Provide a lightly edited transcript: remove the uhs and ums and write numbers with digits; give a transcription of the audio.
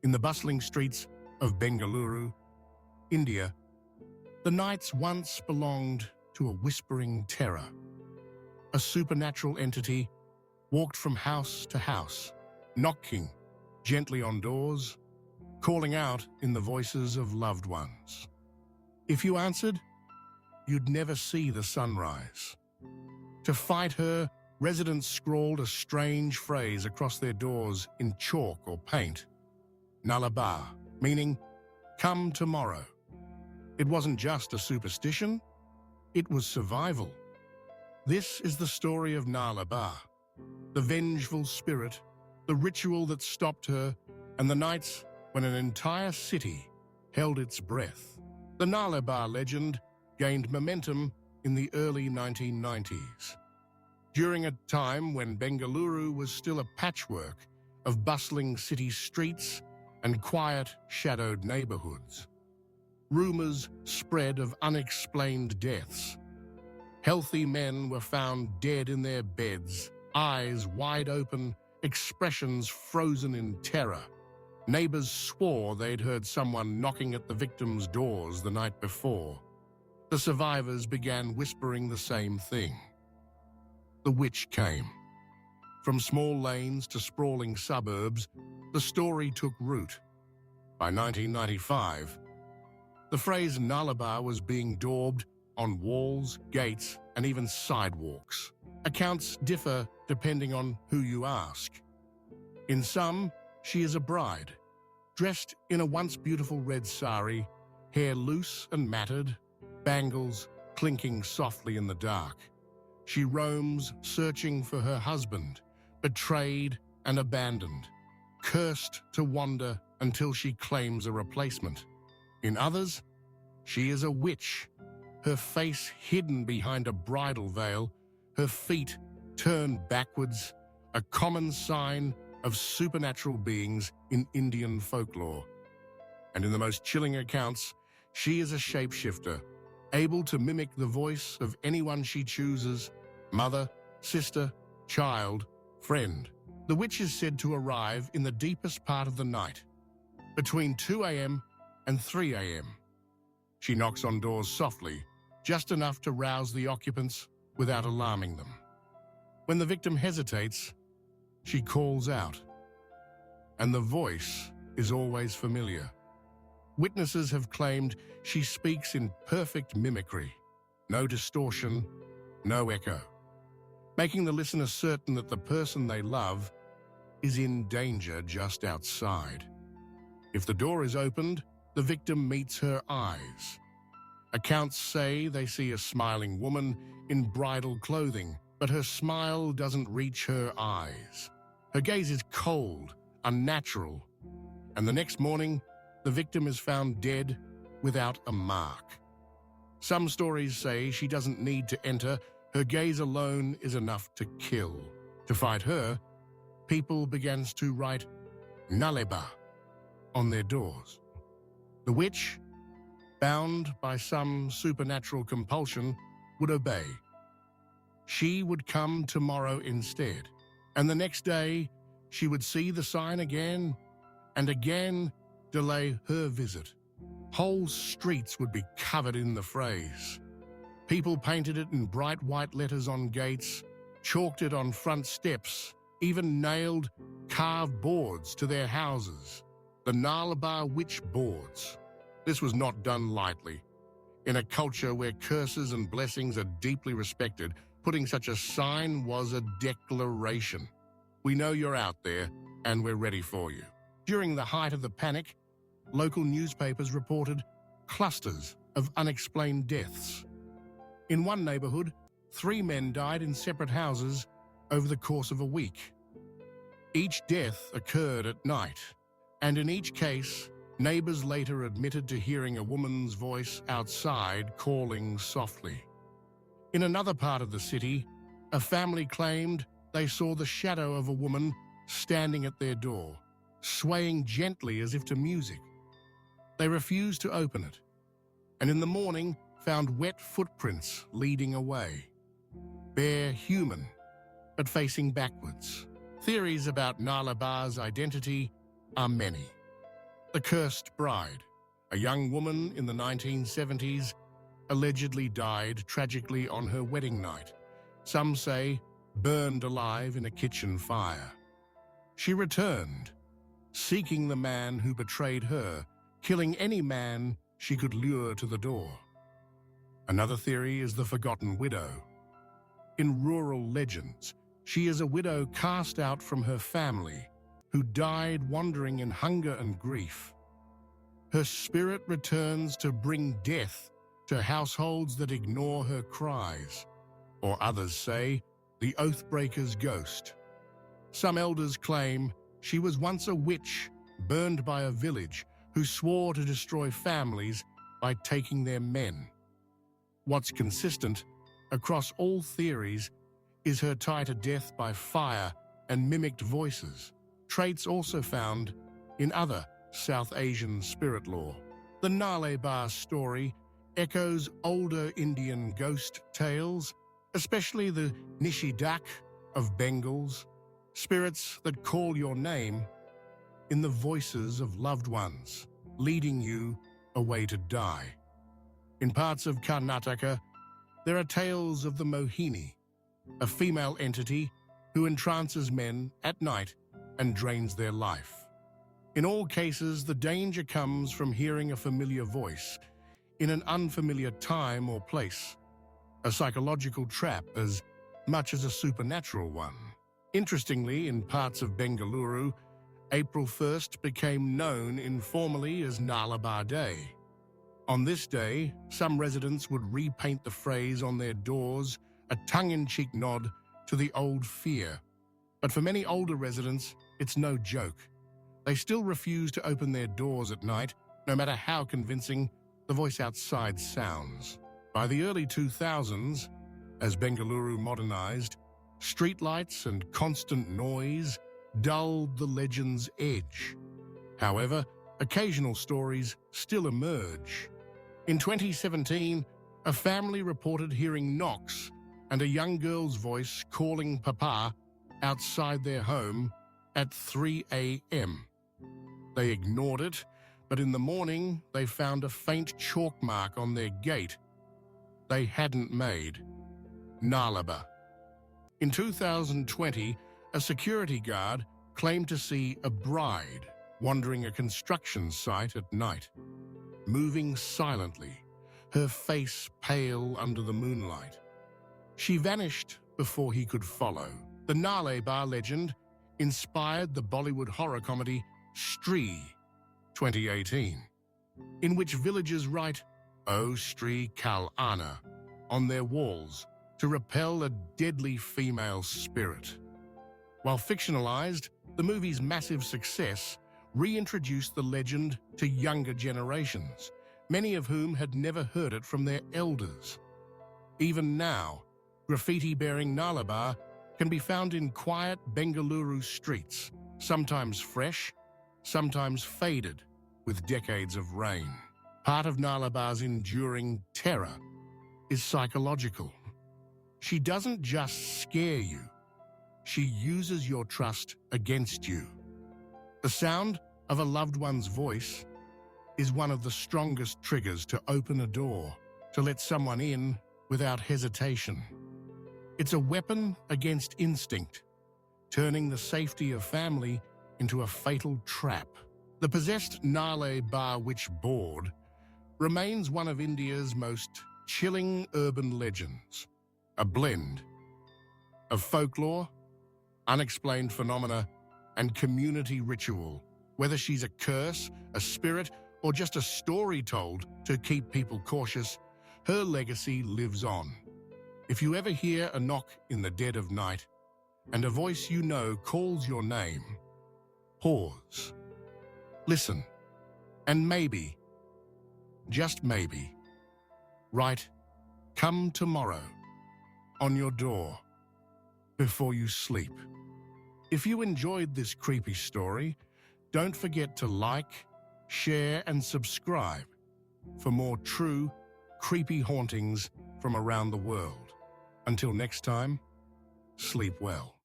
In the bustling streets of Bengaluru, India, the nights once belonged to a whispering terror. A supernatural entity walked from house to house, knocking gently on doors, calling out in the voices of loved ones. If you answered, you'd never see the sunrise. To fight her, residents scrawled a strange phrase across their doors in chalk or paint. Nale Ba, meaning, come tomorrow. It wasn't just a superstition, it was survival. This is the story of Nale Ba, the vengeful spirit, the ritual that stopped her, and the nights when an entire city held its breath. The Nale Ba legend gained momentum in the early 1990s, during a time when Bengaluru was still a patchwork of bustling city streets and quiet, shadowed neighborhoods. Rumors spread of unexplained deaths. Healthy men were found dead in their beds, eyes wide open, expressions frozen in terror. Neighbors swore they'd heard someone knocking at the victims' doors the night before. The survivors began whispering the same thing. The witch came. From small lanes to sprawling suburbs, the story took root. By 1995, the phrase Nale Ba was being daubed on walls, gates, and even sidewalks. Accounts differ depending on who you ask. In some, she is a bride, dressed in a once beautiful red sari, hair loose and matted, bangles clinking softly in the dark. She roams searching for her husband, betrayed and abandoned, cursed to wander until she claims a replacement. In others, she is a witch, her face hidden behind a bridal veil, her feet turned backwards, a common sign of supernatural beings in Indian folklore. And in the most chilling accounts, she is a shapeshifter, able to mimic the voice of anyone she chooses, mother, sister, child, friend. The witch is said to arrive in the deepest part of the night, between 2 a.m. and 3 a.m. She knocks on doors softly, just enough to rouse the occupants without alarming them. When the victim hesitates, she calls out, and the voice is always familiar. Witnesses have claimed she speaks in perfect mimicry, no distortion, no echo, making the listener certain that the person they love is in danger just outside. If the door is opened, the victim meets her eyes. Accounts say they see a smiling woman in bridal clothing, but her smile doesn't reach her eyes. Her gaze is cold, unnatural, and the next morning, the victim is found dead without a mark. Some stories say she doesn't need to enter, her gaze alone is enough to kill. To fight her, people began to write Nale Ba on their doors. The witch, bound by some supernatural compulsion, would obey. She would come tomorrow instead, and the next day she would see the sign again and again, delay her visit. Whole streets would be covered in the phrase. People painted it in bright white letters on gates, chalked it on front steps, even nailed carved boards to their houses. The Nale Ba Witch Boards. This was not done lightly. In a culture where curses and blessings are deeply respected, putting such a sign was a declaration. We know you're out there, and we're ready for you. During the height of the panic, local newspapers reported clusters of unexplained deaths. In one neighborhood, 3 men died in separate houses over the course of a week. Each death occurred at night, and in each case, neighbors later admitted to hearing a woman's voice outside calling softly. In another part of the city, a family claimed they saw the shadow of a woman standing at their door, swaying gently as if to music. They refused to open it, and in the morning found wet footprints leading away. Bare human, but facing backwards. Theories about Nale Ba's identity are many. The Cursed Bride. A young woman in the 1970s allegedly died tragically on her wedding night. Some say burned alive in a kitchen fire. She returned, seeking the man who betrayed her, killing any man she could lure to the door. Another theory is the Forgotten Widow. In rural legends, she is a widow cast out from her family, who died wandering in hunger and grief. Her spirit returns to bring death to households that ignore her cries, or others say, the Oathbreaker's ghost. Some elders claim she was once a witch burned by a village who swore to destroy families by taking their men. What's consistent across all theories is her tie to death by fire and mimicked voices, traits also found in other South Asian spirit lore. The Nale Ba story echoes older Indian ghost tales, especially the Nishidak of Bengals, spirits that call your name in the voices of loved ones, leading you away to die. In parts of Karnataka, there are tales of the Mohini, a female entity who entrances men at night and drains their life. In all cases, the danger comes from hearing a familiar voice in an unfamiliar time or place, a psychological trap as much as a supernatural one. Interestingly, in parts of Bengaluru, April 1st became known informally as Nale Ba Day. On this day, some residents would repaint the phrase on their doors, a tongue-in-cheek nod to the old fear. But for many older residents, it's no joke. They still refuse to open their doors at night, no matter how convincing the voice outside sounds. By the early 2000s, as Bengaluru modernized, streetlights and constant noise dulled the legend's edge. However, occasional stories still emerge. In 2017, a family reported hearing knocks and a young girl's voice calling Papa outside their home at 3 a.m. They ignored it, but in the morning they found a faint chalk mark on their gate they hadn't made. Nale Ba. In 2020, a security guard claimed to see a bride wandering a construction site at night, moving silently, her face pale under the moonlight. She vanished before he could follow. The Nale Ba legend inspired the Bollywood horror comedy Stree 2018, in which villagers write "O Stree Kal Ana" on their walls to repel a deadly female spirit. While fictionalized, the movie's massive success reintroduced the legend to younger generations, many of whom had never heard it from their elders. Even now, graffiti bearing Nale Ba can be found in quiet Bengaluru streets, sometimes fresh, sometimes faded with decades of rain. Part of Nale Ba's enduring terror is psychological. She doesn't just scare you, she uses your trust against you. The sound of a loved one's voice is one of the strongest triggers to open a door, to let someone in without hesitation. It's a weapon against instinct, turning the safety of family into a fatal trap. The possessed Nale Ba Witch Board remains one of India's most chilling urban legends, a blend of folklore, unexplained phenomena, and community ritual. Whether she's a curse, a spirit, or just a story told to keep people cautious, her legacy lives on. If you ever hear a knock in the dead of night and a voice you know calls your name, pause, listen, and maybe, just maybe, write "Come tomorrow" on your door before you sleep. If you enjoyed this creepy story, don't forget to like, share, and subscribe for more true, creepy hauntings from around the world. Until next time, sleep well.